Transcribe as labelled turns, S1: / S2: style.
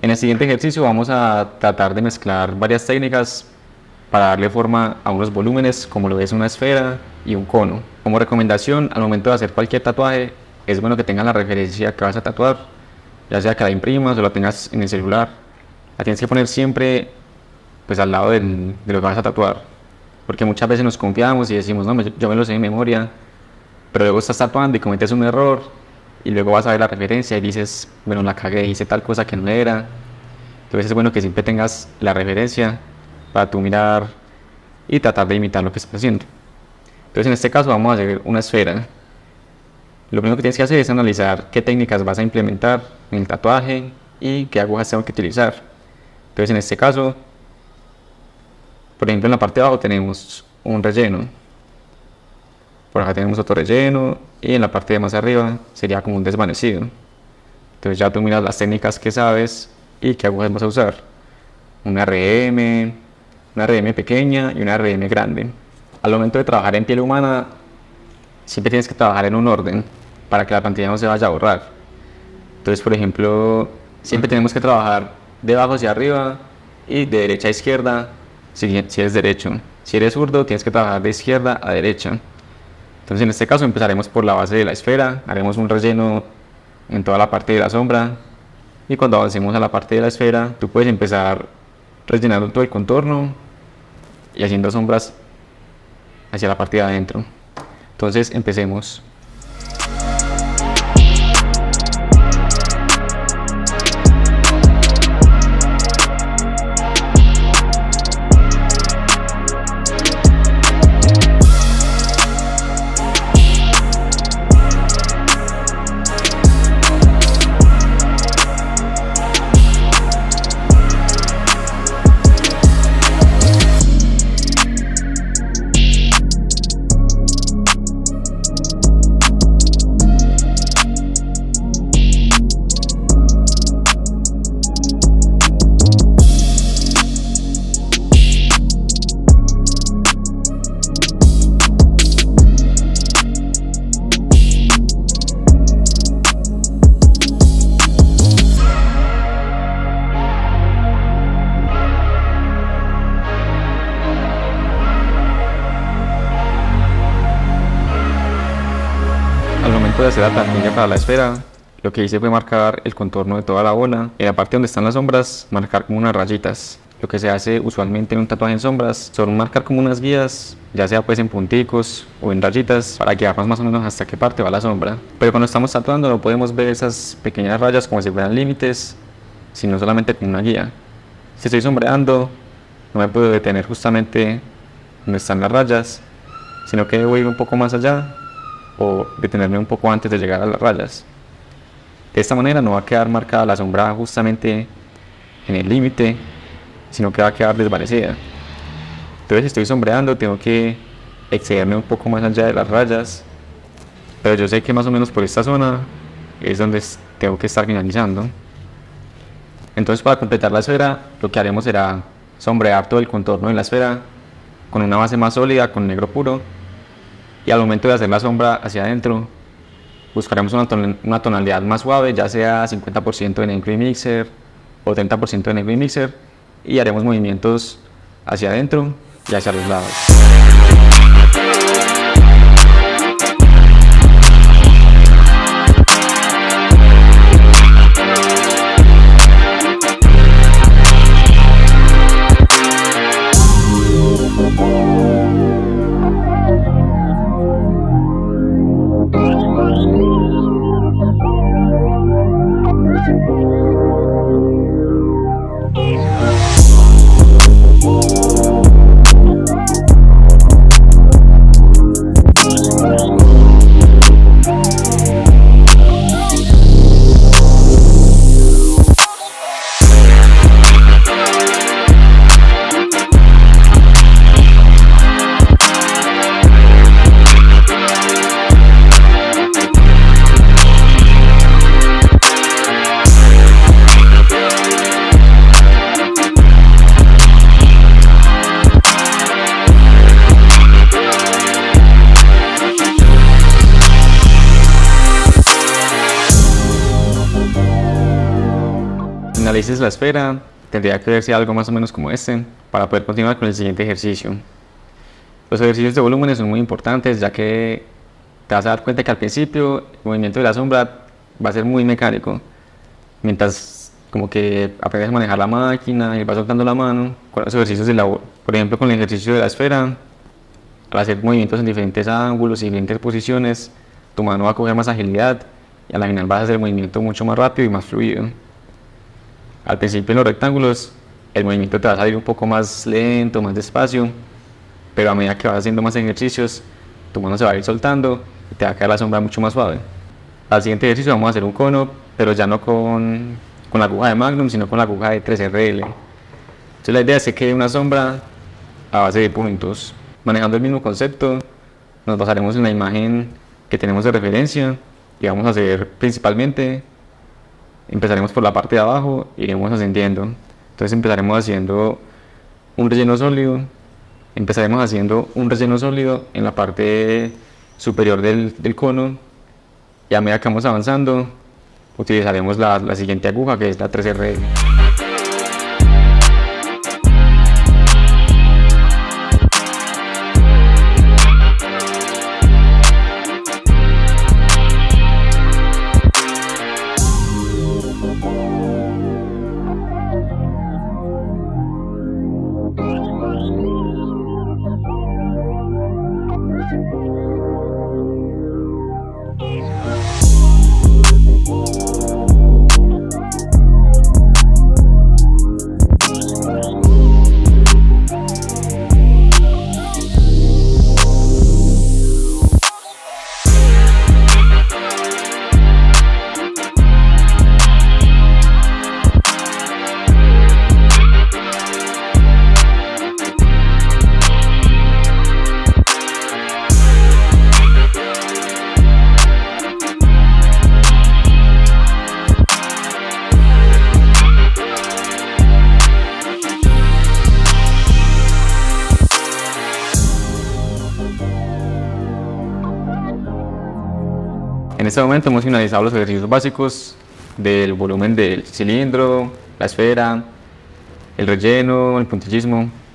S1: En el siguiente ejercicio vamos a tratar de mezclar varias técnicas para darle forma a unos volúmenes, como lo es una esfera y un cono. Como recomendación, al momento de hacer cualquier tatuaje, es bueno que tengas la referencia que vas a tatuar, ya sea que la imprimas o la tengas en el celular. La tienes que poner siempre pues al lado de lo que vas a tatuar, porque muchas veces nos confiamos y decimos, no, yo me lo sé de memoria, pero luego estás tatuando y cometes un error y luego vas a ver la referencia y dices, bueno, la cagué, hice tal cosa que no era. Entonces es bueno que siempre tengas la referencia para tú mirar y tratar de imitar lo que estás haciendo. Entonces en este caso vamos a hacer una esfera. Lo primero que tienes que hacer es analizar qué técnicas vas a implementar en el tatuaje y qué agujas tengo que utilizar. Entonces en este caso, por ejemplo, en la parte de abajo tenemos un relleno, por acá tenemos otro relleno y en la parte de más arriba sería como un desvanecido. Entonces ya tú miras las técnicas que sabes y qué agujas vas a usar. Una RM pequeña y una RM grande. Al momento de trabajar en piel humana, siempre tienes que trabajar en un orden para que la pantalla no se vaya a borrar. Entonces, por ejemplo, siempre tenemos que trabajar de abajo hacia arriba y de derecha a izquierda si eres derecho. Si eres zurdo, tienes que trabajar de izquierda a derecha. Entonces, en este caso empezaremos por la base de la esfera, haremos un relleno en toda la parte de la sombra y cuando avancemos a la parte de la esfera, tú puedes empezar rellenando todo el contorno y haciendo sombras hacia la parte de adentro. Entonces empecemos. Al momento de hacer la plantilla para la esfera, lo que hice fue marcar el contorno de toda la bola. En la parte donde están las sombras, marcar como unas rayitas. Lo que se hace usualmente en un tatuaje en sombras son marcar como unas guías, ya sea pues en punticos o en rayitas, para guiarnos más o menos hasta qué parte va la sombra. Pero cuando estamos tatuando no podemos ver esas pequeñas rayas como si fueran límites, sino solamente con una guía. Si estoy sombreando, no me puedo detener justamente donde están las rayas, sino que debo ir un poco más allá o detenerme un poco antes de llegar a las rayas. De esta manera no va a quedar marcada la sombra justamente en el límite, sino que va a quedar desvanecida. Entonces si estoy sombreando tengo que excederme un poco más allá de las rayas, pero yo sé que más o menos por esta zona es donde tengo que estar finalizando. Entonces para completar la esfera lo que haremos será sombrear todo el contorno de la esfera con una base más sólida, con negro puro, y al momento de hacer la sombra hacia adentro buscaremos una tonalidad más suave, ya sea 50% en Angry Mixer o 30% en Angry Mixer, y haremos movimientos hacia adentro y hacia los lados. finalices la esfera, tendría que verse algo más o menos como este para poder continuar con el siguiente ejercicio. Los ejercicios de volúmenes son muy importantes, ya que te vas a dar cuenta que al principio el movimiento de la sombra va a ser muy mecánico, mientras como que aprendes a manejar la máquina y vas soltando la mano. Con los ejercicios por ejemplo, con el ejercicio de la esfera, al hacer movimientos en diferentes ángulos y diferentes posiciones, tu mano va a coger más agilidad y a la final vas a hacer el movimiento mucho más rápido y más fluido. Al principio en los rectángulos el movimiento te va a salir un poco más lento, más despacio, pero a medida que vas haciendo más ejercicios, tu mano se va a ir soltando y te va a quedar la sombra mucho más suave. Al siguiente ejercicio vamos a hacer un cono, pero ya no con la aguja de Magnum, sino con la aguja de 3RL. Entonces la idea es que quede una sombra a base de puntos. Manejando el mismo concepto, nos basaremos en la imagen que tenemos de referencia y vamos a hacer principalmente, empezaremos por la parte de abajo y iremos ascendiendo. Entonces empezaremos haciendo un relleno sólido, en la parte superior del cono, y a medida que vamos avanzando utilizaremos la siguiente aguja, que es la 3RL. En este momento hemos finalizado los ejercicios básicos del volumen del cilindro, la esfera, el relleno, el puntillismo.